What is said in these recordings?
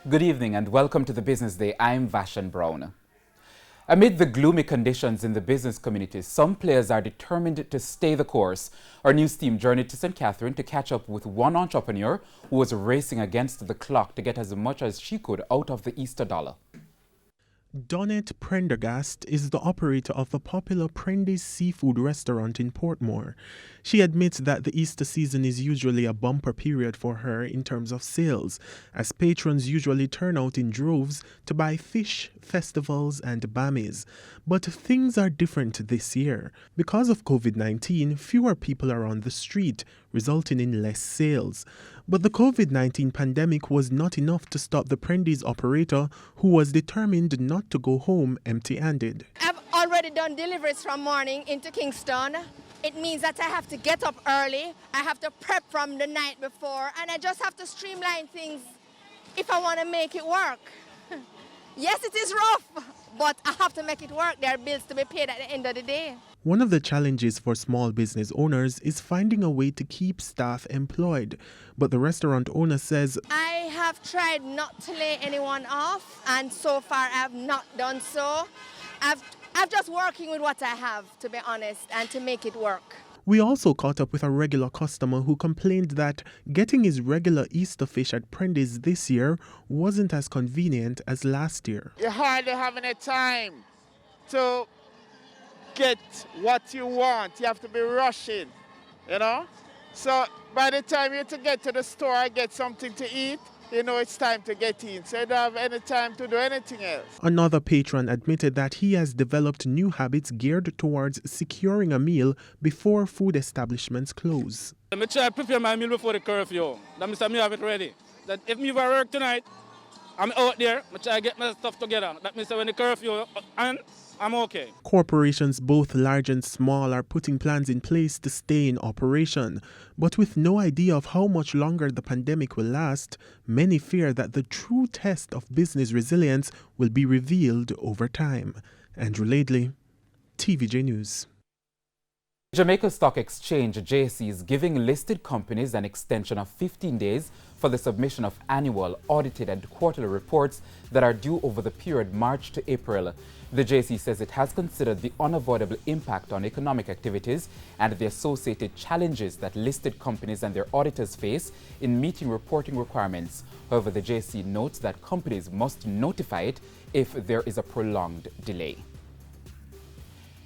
Good evening and welcome to the Business Day. I'm Vashan Brown. Amid the gloomy conditions in the business community, some players are determined to stay the course. Our news team journeyed to St. Catherine to catch up with one entrepreneur who was racing against the clock to get as much as she could out of the Easter dollar. Donette Prendergast is the operator of the popular Prendy's seafood restaurant in Portmore. She admits that the Easter season is usually a bumper period for her in terms of sales, as patrons usually turn out in droves to buy fish, festivals, and bammies. But things are different this year. Because of COVID-19, fewer people are on the street, resulting in less sales. But the COVID-19 pandemic was not enough to stop the Prendy's operator, who was determined not to go home empty-handed. I've already done deliveries from morning into Kingston. It means that I have to get up early, I have to prep from the night before, and I just have to streamline things if I want to make it work. Yes, it is rough, but I have to make it work. There are bills to be paid at the end of the day. One of the challenges for small business owners is finding a way to keep staff employed. But the restaurant owner says, I have tried not to lay anyone off, and so far I have not done so. I'm just working with what I have, to be honest, and to make it work. We also caught up with a regular customer who complained that getting his regular Easter fish at Prendy's this year wasn't as convenient as last year. You hardly have any time to get what you want. You have to be rushing, you know? So by the time you to get to the store and get something to eat, you know it's time to get in. So you don't have any time to do anything else. Another patron admitted that he has developed new habits geared towards securing a meal before food establishments close. I try to prepare my meal before the curfew. That means I have it ready. That if me work tonight, I'm out there, I try to get my stuff together. That means when the curfew and I'm okay. Corporations both large and small are putting plans in place to stay in operation. But with no idea of how much longer the pandemic will last, many fear that the true test of business resilience will be revealed over time. Andrew Laidley, TVJ News. Jamaica Stock Exchange JSE is giving listed companies an extension of 15 days for the submission of annual, audited and quarterly reports that are due over the period March to April. The JSE says it has considered the unavoidable impact on economic activities and the associated challenges that listed companies and their auditors face in meeting reporting requirements. However, the JSE notes that companies must notify it if there is a prolonged delay.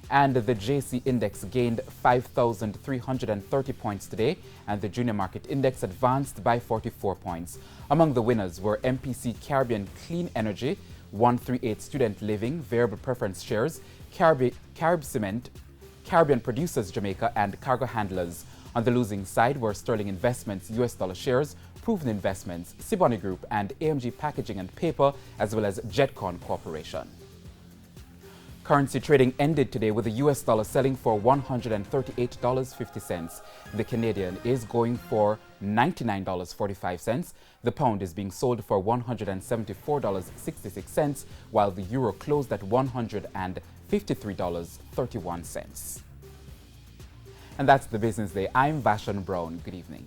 And the JSE index gained 5,330 points today, and the junior market index advanced by 44 points. Among the winners were MPC Caribbean Clean Energy, 138 Student Living, Variable Preference Shares, Carib Cement, Caribbean Producers Jamaica, and Cargo Handlers. On the losing side were Sterling Investments US dollar shares, Proven Investments, Siboney Group, and AMG Packaging and Paper, as well as Jetcon Corporation. Currency trading ended today with the US dollar selling for $138.50. The Canadian is going for $99.45. The pound is being sold for $174.66, while the euro closed at $153.31. And that's the Business Day. I'm Vashan Brown. Good evening.